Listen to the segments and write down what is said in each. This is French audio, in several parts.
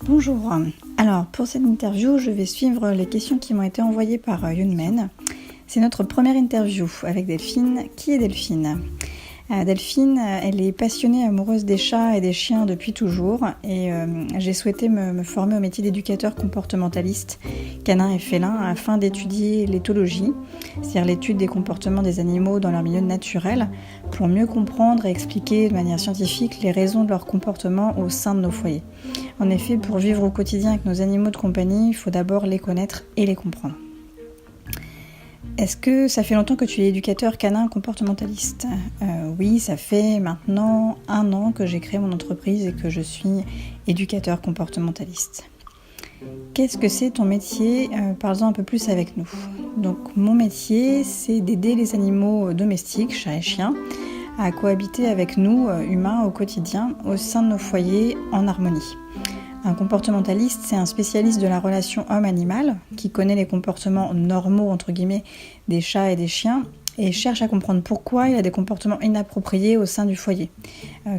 Bonjour, alors pour cette interview, je vais suivre les questions qui m'ont été envoyées par Yunmen. C'est notre première interview avec Delphine. Qui est Delphine ? Delphine, elle est passionnée amoureuse des chats et des chiens depuis toujours et j'ai souhaité me former au métier d'éducateur comportementaliste canin et félin afin d'étudier l'éthologie, c'est-à-dire l'étude des comportements des animaux dans leur milieu naturel, pour mieux comprendre et expliquer de manière scientifique les raisons de leur comportement au sein de nos foyers. En effet, pour vivre au quotidien avec nos animaux de compagnie, il faut d'abord les connaître et les comprendre. Est-ce que ça fait longtemps que tu es éducateur canin comportementaliste ? Oui, ça fait maintenant 1 an que j'ai créé mon entreprise et que je suis éducateur comportementaliste. Qu'est-ce que c'est ton métier ? Parle-en un peu plus avec nous. Donc mon métier, c'est d'aider les animaux domestiques, chats et chiens, à cohabiter avec nous, humains, au quotidien, au sein de nos foyers, en harmonie. Un comportementaliste, c'est un spécialiste de la relation homme-animal qui connaît les comportements normaux, entre guillemets, des chats et des chiens et cherche à comprendre pourquoi il y a des comportements inappropriés au sein du foyer.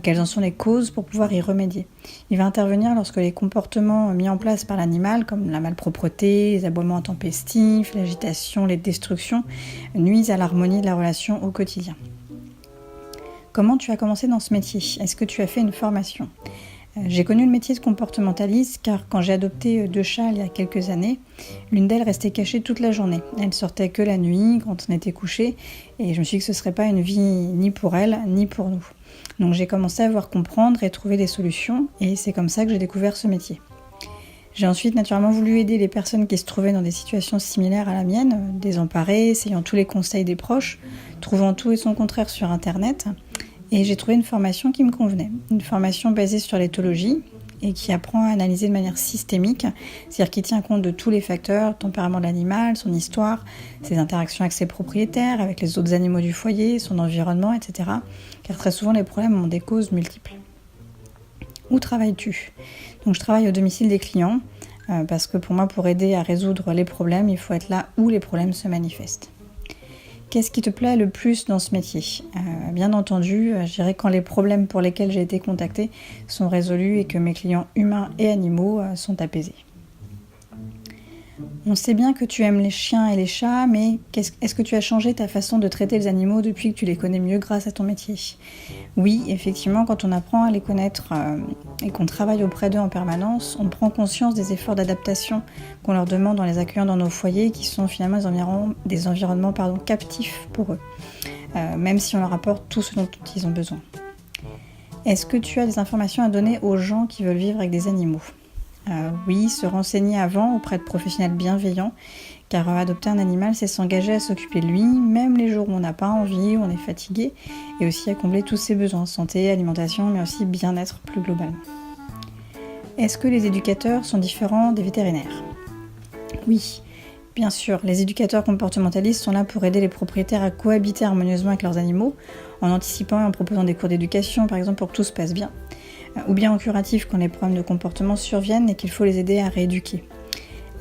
Quelles en sont les causes pour pouvoir y remédier. Il va intervenir lorsque les comportements mis en place par l'animal, comme la malpropreté, les aboiements intempestifs, l'agitation, les destructions, nuisent à l'harmonie de la relation au quotidien. Comment tu as commencé dans ce métier ? Est-ce que tu as fait une formation ? J'ai connu le métier de comportementaliste car quand j'ai adopté 2 chats il y a quelques années, l'une d'elles restait cachée toute la journée. Elle sortait que la nuit quand on était couché et je me suis dit que ce ne serait pas une vie ni pour elle ni pour nous. Donc j'ai commencé à voir comprendre et trouver des solutions et c'est comme ça que j'ai découvert ce métier. J'ai ensuite naturellement voulu aider les personnes qui se trouvaient dans des situations similaires à la mienne, désemparées, essayant tous les conseils des proches, trouvant tout et son contraire sur internet. Et j'ai trouvé une formation qui me convenait, une formation basée sur l'éthologie et qui apprend à analyser de manière systémique, c'est-à-dire qui tient compte de tous les facteurs, tempérament de l'animal, son histoire, ses interactions avec ses propriétaires, avec les autres animaux du foyer, son environnement, etc. Car très souvent les problèmes ont des causes multiples. Où travailles-tu ? Donc je travaille au domicile des clients, parce que pour moi, pour aider à résoudre les problèmes, il faut être là où les problèmes se manifestent. Qu'est-ce qui te plaît le plus dans ce métier ? Bien entendu, je dirais quand les problèmes pour lesquels j'ai été contactée sont résolus et que mes clients humains et animaux sont apaisés. On sait bien que tu aimes les chiens et les chats, mais est-ce que tu as changé ta façon de traiter les animaux depuis que tu les connais mieux grâce à ton métier ? Oui, effectivement, quand on apprend à les connaître et qu'on travaille auprès d'eux en permanence, on prend conscience des efforts d'adaptation qu'on leur demande en les accueillant dans nos foyers, qui sont finalement des environnements captifs pour eux, même si on leur apporte tout ce dont ils ont besoin. Est-ce que tu as des informations à donner aux gens qui veulent vivre avec des animaux ? Oui, se renseigner avant auprès de professionnels bienveillants, car adopter un animal, c'est s'engager à s'occuper de lui, même les jours où on n'a pas envie, où on est fatigué, et aussi à combler tous ses besoins, santé, alimentation, mais aussi bien-être plus globalement. Est-ce que les éducateurs sont différents des vétérinaires ? Oui, bien sûr, les éducateurs comportementalistes sont là pour aider les propriétaires à cohabiter harmonieusement avec leurs animaux, en anticipant et en proposant des cours d'éducation, par exemple, pour que tout se passe bien. Ou bien en curatif quand les problèmes de comportement surviennent et qu'il faut les aider à rééduquer.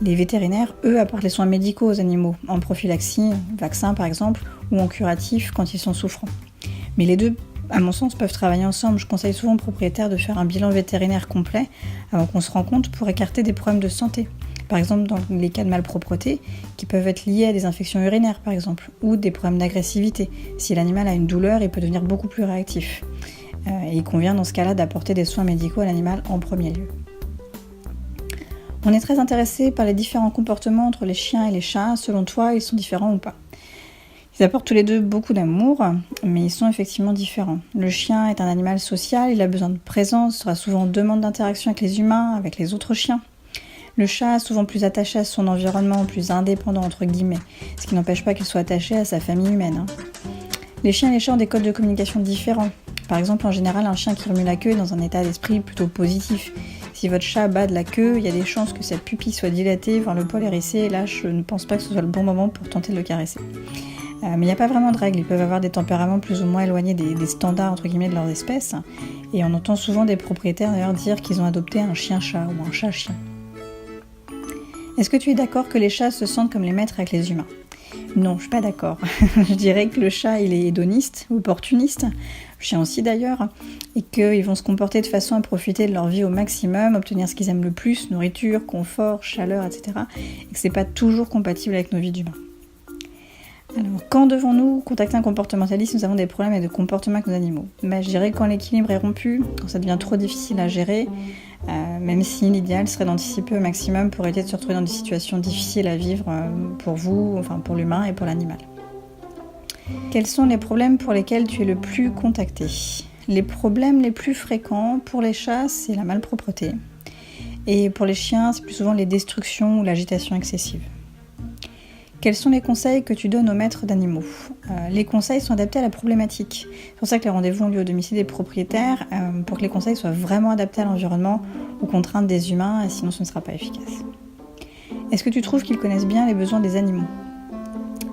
Les vétérinaires, eux, apportent les soins médicaux aux animaux, en prophylaxie, vaccin par exemple, ou en curatif quand ils sont souffrants. Mais les deux, à mon sens, peuvent travailler ensemble. Je conseille souvent aux propriétaires de faire un bilan vétérinaire complet avant qu'on se rende compte pour écarter des problèmes de santé. Par exemple, dans les cas de malpropreté, qui peuvent être liés à des infections urinaires par exemple, ou des problèmes d'agressivité. Si l'animal a une douleur, il peut devenir beaucoup plus réactif. Et il convient dans ce cas-là d'apporter des soins médicaux à l'animal en premier lieu. On est très intéressé par les différents comportements entre les chiens et les chats. Selon toi, ils sont différents ou pas ? Ils apportent tous les deux beaucoup d'amour, mais ils sont effectivement différents. Le chien est un animal social, il a besoin de présence, sera souvent en demande d'interaction avec les humains, avec les autres chiens. Le chat est souvent plus attaché à son environnement, plus indépendant entre guillemets, ce qui n'empêche pas qu'il soit attaché à sa famille humaine. Les chiens et les chats ont des codes de communication différents. Par exemple, en général, un chien qui remue la queue est dans un état d'esprit plutôt positif. Si votre chat bat de la queue, il y a des chances que cette pupille soit dilatée, voire le poil hérissé, et là, je ne pense pas que ce soit le bon moment pour tenter de le caresser. Mais il n'y a pas vraiment de règles, ils peuvent avoir des tempéraments plus ou moins éloignés des standards entre guillemets de leur espèce, et on entend souvent des propriétaires d'ailleurs dire qu'ils ont adopté un chien-chat ou un chat-chien. Est-ce que tu es d'accord que les chats se sentent comme les maîtres avec les humains ? Non, je suis pas d'accord. Je dirais que le chat, il est hédoniste, opportuniste, le chien aussi d'ailleurs, et qu'ils vont se comporter de façon à profiter de leur vie au maximum, obtenir ce qu'ils aiment le plus, nourriture, confort, chaleur, etc. Et que c'est pas toujours compatible avec nos vies d'humains. Alors, quand devons-nous contacter un comportementaliste, nous avons des problèmes avec le comportement avec nos animaux? Je dirais quand l'équilibre est rompu, quand ça devient trop difficile à gérer, même si l'idéal serait d'anticiper au maximum pour éviter de se retrouver dans des situations difficiles à vivre pour vous, enfin pour l'humain et pour l'animal. Quels sont les problèmes pour lesquels tu es le plus contacté? Les problèmes les plus fréquents pour les chats, c'est la malpropreté. Et pour les chiens, c'est plus souvent les destructions ou l'agitation excessive. Quels sont les conseils que tu donnes aux maîtres d'animaux? Les conseils sont adaptés à la problématique. C'est pour ça que les rendez-vous ont lieu au domicile des propriétaires, pour que les conseils soient vraiment adaptés à l'environnement, aux contraintes des humains, sinon ce ne sera pas efficace. Est-ce que tu trouves qu'ils connaissent bien les besoins des animaux?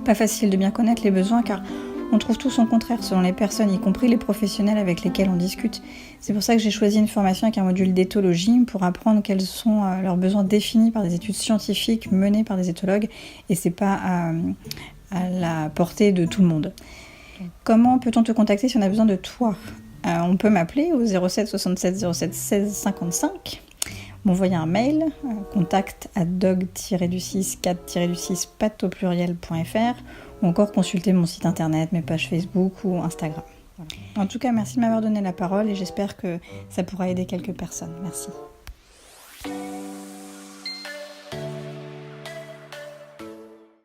Pas facile de bien connaître les besoins car on trouve tout son contraire selon les personnes, y compris les professionnels avec lesquels on discute. C'est pour ça que j'ai choisi une formation avec un module d'éthologie pour apprendre quels sont leurs besoins définis par des études scientifiques menées par des éthologues et c'est pas à la portée de tout le monde. Comment peut-on te contacter si on a besoin de toi? On peut m'appeler au 07 67 07 16 55, m'envoyer un mail, contact@dog-4-6 pattes-au-pluriel.fr ou encore consulter mon site internet, mes pages Facebook ou Instagram. Voilà. En tout cas, merci de m'avoir donné la parole et j'espère que ça pourra aider quelques personnes. Merci.